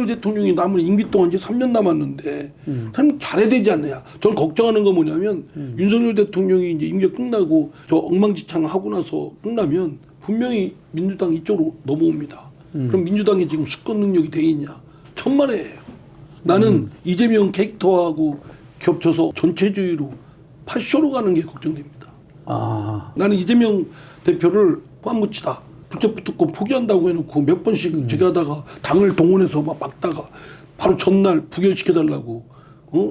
윤석열 대통령이 남은 임기 동안 이제 3년 남았는데 참 잘해야 되지 않느냐. 저는 걱정하는 건 뭐냐면 윤석열 대통령이 이제 임기가 끝나고 저 엉망진창 하고 나서 끝나면 분명히 민주당 이쪽으로 넘어옵니다. 그럼 민주당이 지금 수권 능력이 돼 있냐? 천만에예요. 나는 이재명 캐릭터하고 겹쳐서 전체주의로 파쇼로 가는 게 걱정됩니다. 나는 이재명 대표를 꽉 붙잡고 포기한다고 해놓고 몇 번씩 제가 하다가 당을 동원해서 막 막다가 바로 전날 부결시켜달라고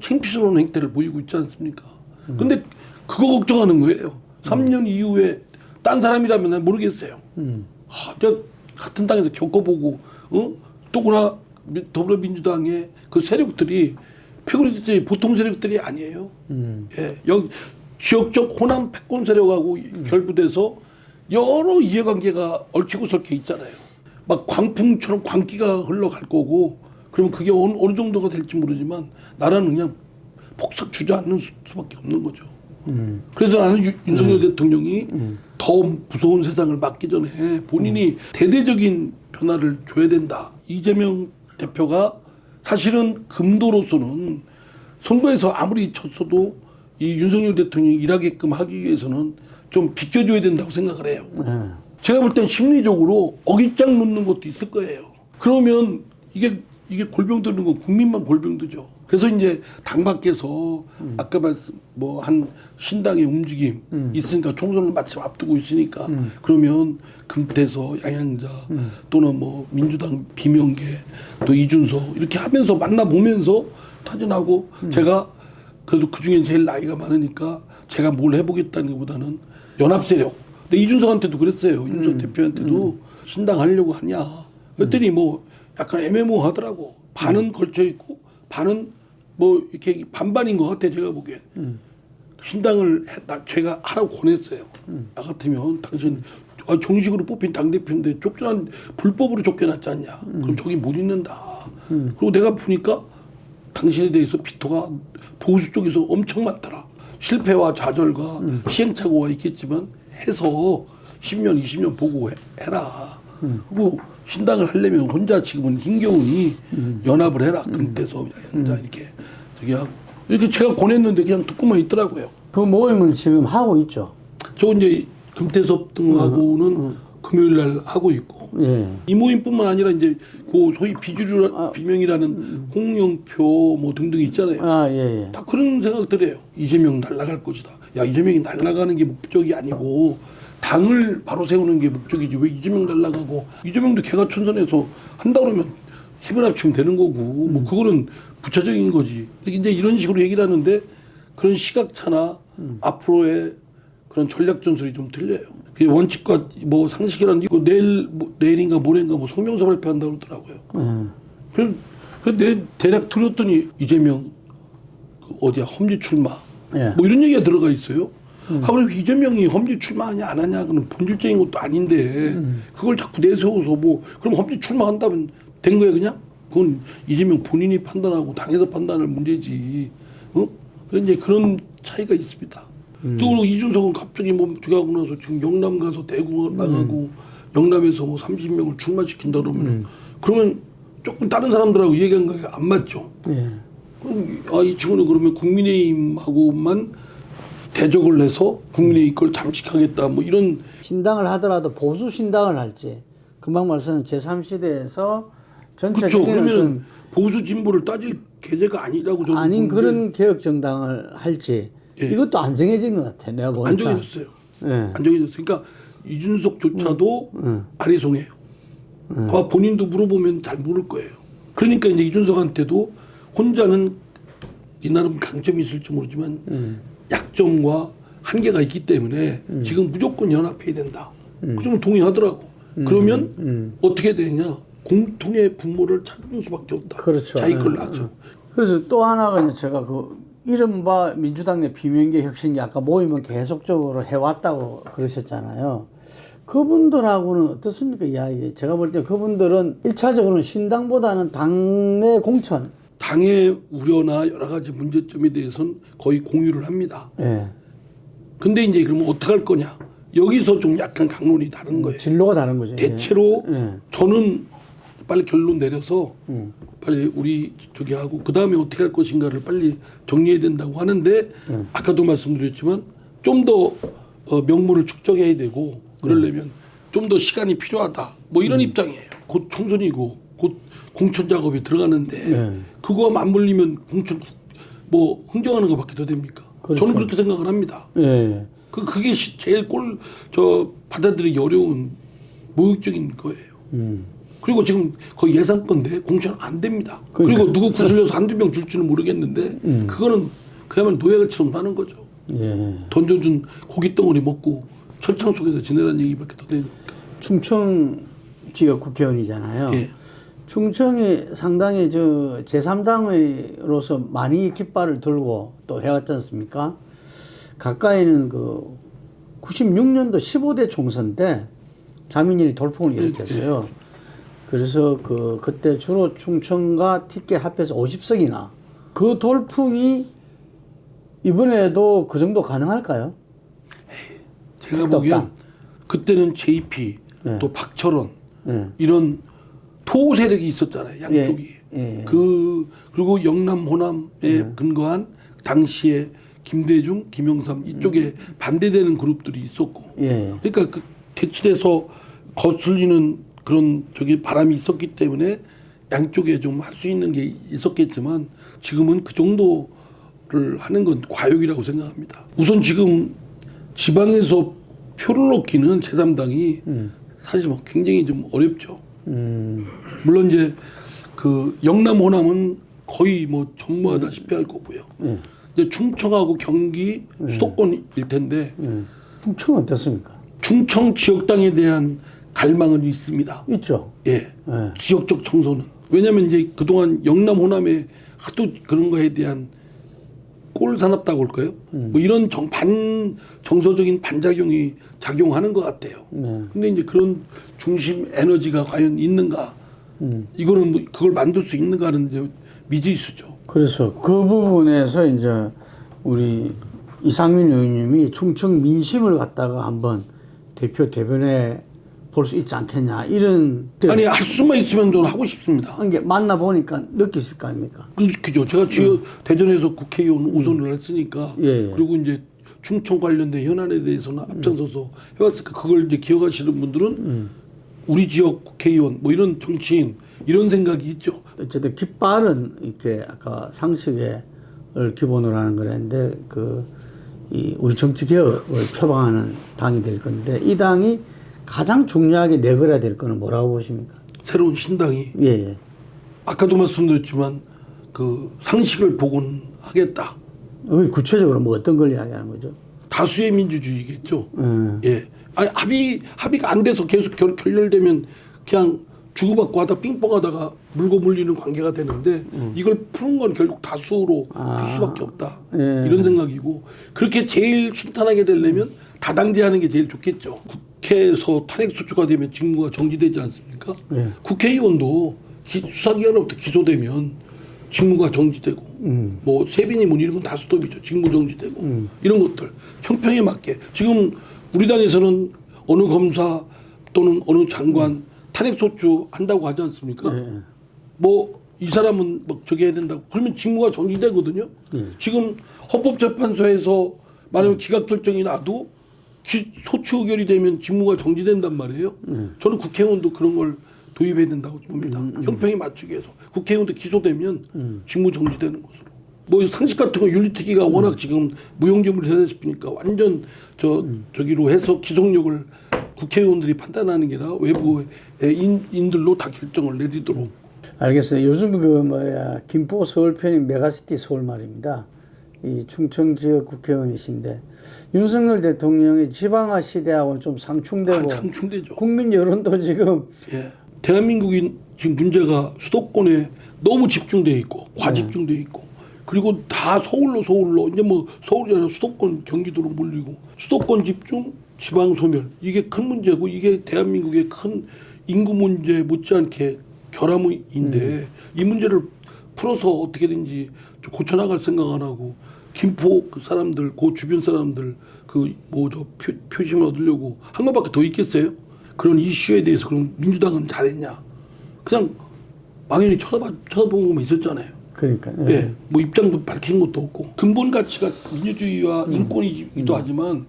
창피스러운 행태를 보이고 있지 않습니까? 근데 그거 걱정하는 거예요. 3년 이후에 딴 사람이라면 난 모르겠어요. 내가 같은 당에서 겪어보고 또구나 더불어민주당의 그 세력들이 패거리들이 보통 세력들이 아니에요. 예, 여기 지역적 호남 패권 세력하고 결부돼서 여러 이해관계가 얽히고 설켜 있잖아요. 막 광풍처럼 광기가 흘러갈 거고 그러면 그게 어느 정도가 될지 모르지만 나라는 그냥 폭삭 주저앉는 수밖에 없는 거죠. 그래서 나는 윤석열 대통령이 더 무서운 세상을 맞기 전에 본인이 대대적인 변화를 줘야 된다. 이재명 대표가 사실은 금도로서는 선거에서 아무리 졌어도 이 윤석열 대통령이 일하게끔 하기 위해서는 좀 비켜줘야 된다고 생각을 해요. 제가 볼 땐 심리적으로 어깃장 놓는 것도 있을 거예요. 그러면 이게 골병 드는 건 국민만 골병 드죠. 그래서 이제 당 밖에서 아까 말씀 한 신당의 움직임 있으니까 총선을 마침 앞두고 있으니까 그러면 금태서 양양자 또는 민주당 비명계 또 이준석 이렇게 하면서 만나보면서 타진하고 제가 그래도 그중에 제일 나이가 많으니까 제가 뭘 해보겠다는 것보다는 연합세력. 근데 이준석한테도 그랬어요. 이준석 대표한테도 신당 하려고 하냐. 그랬더니 약간 애매모호하더라고. 반은 걸쳐있고 반은 이렇게 반반인 것 같아 제가 보기엔. 신당을 제가 하라고 권했어요. 나 같으면 당신 정식으로 뽑힌 당대표인데 불법으로 쫓겨났지 않냐. 그럼 저기 못 있는다. 그리고 내가 보니까 당신에 대해서 비토가 보수 쪽에서 엄청 많더라. 실패와 좌절과 시행착오가 있겠지만 해서 10년 20년 보고 해라. 그리고 신당을 하려면 혼자 지금은 힘겨우니 연합을 해라. 금태서 이렇게 저기 하고 이렇게 제가 권했는데 그냥 듣고만 있더라고요. 그 모임을 지금 하고 있죠. 저 이제 금태섭 등하고는 금요일 날 하고 있고 이 모임뿐만 아니라 이제 그 소위 비주류 비명이라는 홍영표 등등 있잖아요. 다 그런 생각들이에요. 이재명 날아갈 것이다. 야 이재명이 날아가는 게 목적이 아니고 당을 바로 세우는 게 목적이지 왜 이재명 날아가고 이재명도 개가천선해서 한다 그러면 힘을 합치면 되는 거고 그거는 부차적인 거지. 이제 이런 식으로 얘기를 하는데 그런 시각차나 앞으로의 그런 전략 전술이 좀 틀려요. 그 원칙과 상식이라는 게 내일인가 모레인가 성명서 발표한다고 그러더라고요. 그래서 대략 들었더니 이재명 어디야 험지 출마 이런 얘기가 들어가 있어요. 그리고 이재명이 험지 출마하냐 안 하냐 그는 본질적인 것도 아닌데 그걸 자꾸 내세워서 그럼 험지 출마한다면 된 거야 그냥? 그건 이재명 본인이 판단하고 당에서 판단할 문제지. 그래서 이제 그런 차이가 있습니다. 또 이준석은 갑자기 저기 하고 나서 지금 영남 가서 대구 나가고 영남에서 30명을 출마시킨다 그러면 조금 다른 사람들하고 얘기한 거 안 맞죠. 이 친구는 그러면 국민의힘하고만 대적을 해서 국민의 이걸 잠식하겠다 이런 신당을 하더라도 보수 신당을 할지 금방 말씀한 제3시대에서 전체적인 그러면 보수 진보를 따질 계제가 아니라고 저는 아닌 그런 개혁 정당을 할지 이것도 안 정해진 것 같아. 내가 보니까 안 정해졌어요. 안 정해졌어요. 그러니까 이준석조차도 아리송해요. 아마 본인도 물어보면 잘 모를 거예요. 그러니까 이제 이준석한테도 혼자는 이 나름 강점이 있을지 모르지만 약점과 한계가 있기 때문에 지금 무조건 연합해야 된다. 그러면 동의하더라고. 그러면 어떻게 되냐? 공통의 분모를 찾는 수밖에 없다. 그렇죠. 자기 걸 놔줘. 그래서 또 하나가 제가 이른바 민주당 내 비명계 혁신이 아까 모임은 계속적으로 해왔다고 그러셨잖아요. 그분들하고는 어떻습니까? 이야기. 제가 볼 때 그분들은 1차적으로는 신당보다는 당내 공천. 당의 우려나 여러 가지 문제점에 대해서는 거의 공유를 합니다. 근데 이제 그러면 어떻게 할 거냐? 여기서 좀 약간 강론이 다른 거예요. 진로가 다른 거죠. 대체로 저는 빨리 결론 내려서 빨리 우리 저기 하고 그 다음에 어떻게 할 것인가를 빨리 정리해야 된다고 하는데 아까도 말씀드렸지만 좀 더 명물을 축적해야 되고 그러려면 좀 더 시간이 필요하다. 뭐 이런 입장이에요. 곧 총선이고 곧 공천 작업이 들어가는데 그거와 맞물리면 공천 뭐 흥정하는 것밖에 더 됩니까? 그렇죠. 저는 그렇게 생각을 합니다. 예. 그게 제일 받아들이기 어려운 모욕적인 거예요. 그리고 지금 거의 예상건데 공천 안 됩니다. 그러니까. 그리고 누구 구슬려서 한두 명 줄지는 모르겠는데 그거는 그야말로 노예같이럼 사는 거죠. 예. 던져준 고기 덩어리 먹고 철창 속에서 지내라는 얘기밖에 더 되는. 충청 지역 국회의원이잖아요. 예. 충청이 상당히 저 제3당으로서 많이 깃발을 들고 또 해왔지 않습니까? 가까이는 그 96년도 15대 총선 때 자민련이 돌풍을 일으켰어요. 그래서 그때 주로 충청과 TK 합해서 50석이나 그 돌풍이 이번에도 그 정도 가능할까요? 제가 보기엔 그때는 JP 네. 또 박철원 네. 이런 토 세력이 있었잖아요. 양쪽이. 예. 그리고 영남 호남에 근거한 당시에 김대중, 김영삼 이쪽에 반대되는 그룹들이 있었고. 예. 그러니까 그 대치돼서 거슬리는 그런 바람이 있었기 때문에 양쪽에 좀 할 수 있는 게 있었겠지만 지금은 그 정도를 하는 건 과욕이라고 생각합니다. 우선 지금 지방에서 표를 얻기는 제3당이 사실 뭐 굉장히 좀 어렵죠. 물론 이제 그 영남 호남은 거의 뭐 전무하다시피 할 거고요. 이제 충청하고 경기 수도권일 텐데 충청은 어떻습니까? 충청 지역당에 대한 갈망은 있습니다. 있죠. 예. 지역적 청소는. 왜냐하면 이제 그동안 영남 호남에 하도 그런 거에 대한 꼴 사납다고 할까요? 뭐 이런 정서적인 반작용이 작용하는 것 같아요. 근데 이제 그런 중심 에너지가 과연 있는가? 이거는 뭐 그걸 만들 수 있는가는 이제 미지수죠. 그래서 그 부분에서 이제 우리 이상민 의원님이 충청 민심을 갖다가 한번 대변해 볼 수 있지 않겠냐 이런. 아니 할 수만 있으면 저는 하고 싶습니다. 이게 만나 보니까 느끼실 거 아닙니까? 그죠. 제가 대전에서 국회의원 5선을 했으니까 예. 그리고 이제 충청 관련된 현안에 대해서는 앞장서서 해왔으니까 그걸 이제 기억하시는 분들은 우리 지역 국회의원 뭐 이런 정치인 이런 생각이 있죠. 어쨌든 깃발은 이렇게 아까 상식을 기본으로 하는 거랬는데 이 우리 정치 개혁을 표방하는 당이 될 건데 이 당이 가장 중요하게 내걸어야 될 거는 뭐라고 보십니까? 새로운 신당이 예. 아까도 말씀드렸지만 그 상식을 복원하겠다. 구체적으로 뭐 어떤 걸 이야기하는 거죠? 다수의 민주주의겠죠. 예. 아니 합의가 안 돼서 계속 결렬되면 그냥 주고받고 하다 삥뻥하다가 물고 물리는 관계가 되는데 이걸 푸는 건 결국 다수로 풀 수밖에 없다. 이런 생각이고 그렇게 제일 순탄하게 되려면 다당제하는 게 제일 좋겠죠. 국회에서 탄핵소추가 되면 직무가 정지되지 않습니까? 국회의원도 수사기관으로부터 기소되면 직무가 정지되고 뭐 세빈이 뭐 이런 건 다 스톱이죠. 직무 정지되고 이런 것들 형평에 맞게 지금 우리 당에서는 어느 검사 또는 어느 장관 탄핵소추 한다고 하지 않습니까? 뭐 이 사람은 막 저기 해야 된다고 그러면 직무가 정지되거든요. 지금 헌법재판소에서 말하면 기각결정이 나도 소추 의결이 되면 직무가 정지된단 말이에요. 저는 국회의원도 그런 걸 도입해야 된다고 봅니다. 형평에 맞추기 위해서. 국회의원도 기소되면 직무 정지되는 것으로. 뭐 상식 같은 거 윤리특위가 워낙 지금 무용지물이 되다시피니까 완전 저기로 해서 기속력을 국회의원들이 판단하는 게 아니라 외부의 인들로 다 결정을 내리도록. 알겠어요. 요즘 김포 서울 편인 메가시티 서울 말입니다. 이 충청 지역 국회의원이신데 윤석열 대통령의 지방화 시대하고는 좀 상충되고 상충되죠. 국민 여론도 지금 대한민국이 지금 문제가 수도권에 너무 집중돼 있고 과집중돼 있고 그리고 다 서울로 이제 뭐 서울이 아니라 수도권 경기도로 몰리고 수도권 집중 지방 소멸 이게 큰 문제고 이게 대한민국의 큰 인구 문제 못지않게 결함인데 이 문제를 풀어서 어떻게든지 고쳐나갈 생각 안 하고 김포 그 사람들 그 주변 사람들 그 뭐 저 표심을 얻으려고 한 것밖에 더 있겠어요? 그런 이슈에 대해서 그럼 민주당은 잘했냐? 그냥 막연히 쳐다본 것만 있었잖아요. 그러니까. 예, 뭐 입장도 밝힌 것도 없고 근본 가치가 민주주의와 인권이기도 하지만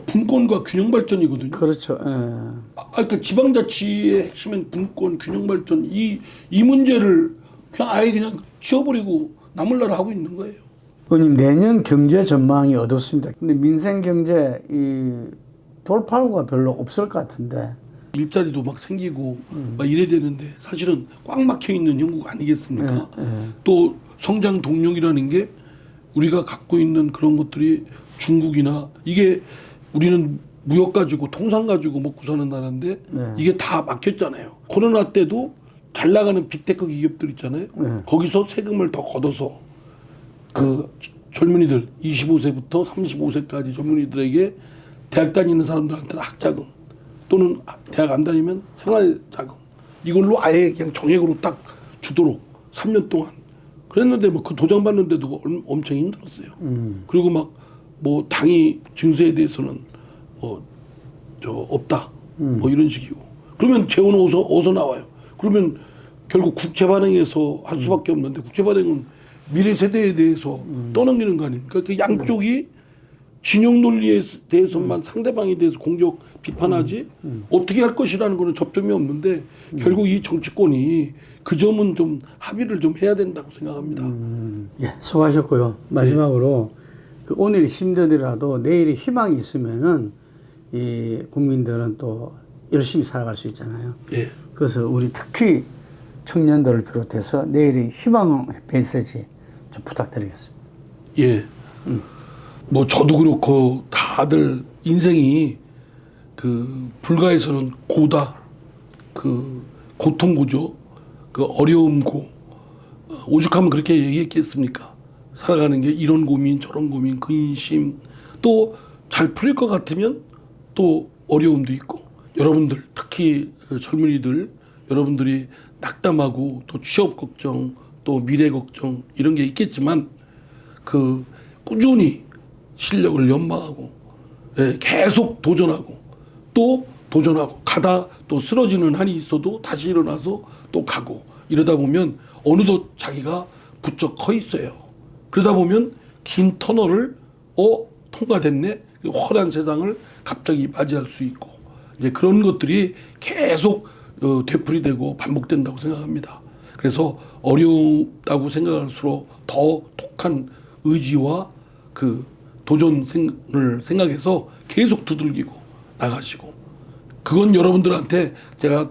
분권과 균형 발전이거든요. 그렇죠. 예. 그러니까 지방자치의 핵심은 분권, 균형 발전 이 문제를 그냥 아예 그냥 치워버리고 남을 나라 하고 있는 거예요. 의원님 내년 경제 전망이 어둡습니다. 근데 민생 경제 이 돌파구가 별로 없을 것 같은데. 일자리도 막 생기고 막 이래야 되는데 사실은 꽉 막혀 있는 형국 아니겠습니까? 또 성장 동력이라는 게 우리가 갖고 있는 그런 것들이 중국이나 이게 우리는 무역 가지고 통상 가지고 먹고 사는 나라인데 이게 다 막혔잖아요. 코로나 때도 잘 나가는 빅테크 기업들 있잖아요. 거기서 세금을 더 걷어서 그 젊은이들 25세부터 35세까지 젊은이들에게 대학 다니는 사람들한테는 학자금 또는 대학 안 다니면 생활자금 이걸로 아예 그냥 정액으로 딱 주도록 3년 동안 그랬는데 뭐 그 도장 받는데도 엄청 힘들었어요. 그리고 막 뭐 당이 증세에 대해서는 저 없다 뭐 이런 식이고 그러면 재원은 어디서 나와요? 그러면 결국 국채 발행해서 할 수밖에 없는데 국채 발행은 미래 세대에 대해서 떠넘기는 거 아닙니까? 그 양쪽이 진영 논리에 대해서만 상대방에 대해서 공격 비판하지 어떻게 할 것이라는 거는 접점이 없는데 결국 이 정치권이 그 점은 좀 합의를 좀 해야 된다고 생각합니다. 예, 수고하셨고요. 마지막으로 그 오늘이 힘들더라도 내일이 희망이 있으면은 이 국민들은 또 열심히 살아갈 수 있잖아요. 예. 그래서 우리 특히 청년들을 비롯해서 내일의 희망 메시지 좀 부탁드리겠습니다. 예. 뭐 저도 그렇고 다들 인생이 그 불가에서는 고다. 그 고통고죠. 그 어려움고. 오죽하면 그렇게 얘기했겠습니까? 살아가는 게 이런 고민 저런 고민 근심 또 잘 풀릴 것 같으면 또 어려움도 있고 여러분들 특히 젊은이들 여러분들이 낙담하고 또 취업 걱정 또 미래 걱정 이런 게 있겠지만 그 꾸준히 실력을 연마하고 계속 도전하고 또 도전하고 가다 또 쓰러지는 한이 있어도 다시 일어나서 또 가고 이러다 보면 어느덧 자기가 부쩍 커 있어요. 그러다 보면 긴 터널을 통과됐네 훤한 세상을 갑자기 맞이할 수 있고 이제 그런 것들이 계속 되풀이되고 반복된다고 생각합니다. 그래서 어렵다고 생각할수록 더 독한 의지와 그 도전을 생각해서 계속 두들기고 나가시고 그건 여러분들한테 제가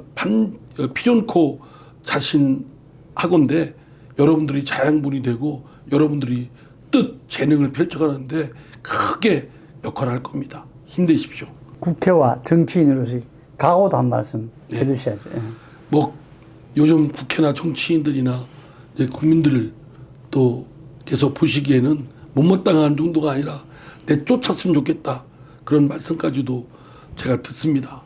필연코 자신하건대 여러분들이 자양분이 되고 여러분들이 뜻 재능을 펼쳐가는데 크게 역할을 할 겁니다. 힘내십시오. 국회와 정치인으로서 각오도 한 말씀 해주셔야죠. 예. 뭐 요즘 국회나 정치인들이나 이제 국민들을 또 계속 보시기에는 못마땅한 정도가 아니라 내쫓았으면 좋겠다 그런 말씀까지도 제가 듣습니다.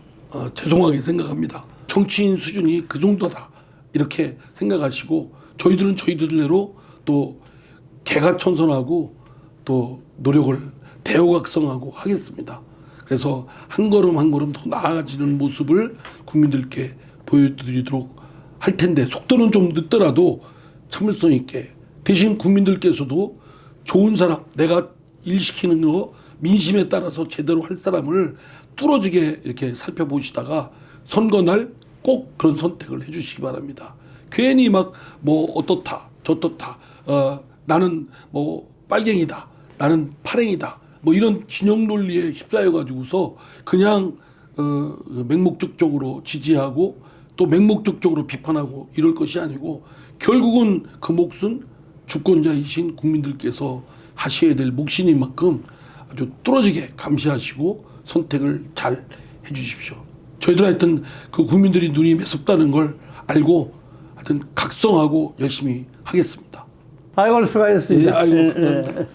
죄송하게 생각합니다. 정치인 수준이 그 정도다 이렇게 생각하시고 저희들은 저희들대로 또 개가천선하고 또 노력을 대호각성하고 하겠습니다. 그래서 한 걸음 한 걸음 더 나아가지는 모습을 국민들께 보여드리도록 할 텐데 속도는 좀 늦더라도 참을성 있게 대신 국민들께서도 좋은 사람 내가 일 시키는 거 민심에 따라서 제대로 할 사람을 뚫어지게 이렇게 살펴보시다가 선거날 꼭 그런 선택을 해주시기 바랍니다. 괜히 막 뭐 어떻다 저떻다 나는 뭐 빨갱이다 나는 파랭이다 뭐 이런 진영 논리에 휩싸여 가지고서 그냥 맹목적적으로 지지하고 또 맹목적적으로 비판하고 이럴 것이 아니고 결국은 그 몫은 주권자이신 국민들께서 하셔야 될 몫이니 만큼 아주 뚫어지게 감시하시고 선택을 잘 해주십시오. 저희들 하여튼 그 국민들이 눈이 매섭다는 걸 알고 하여튼 각성하고 열심히 하겠습니다. 아이고 수고하셨습니다. 예, 아이고 감사합니다.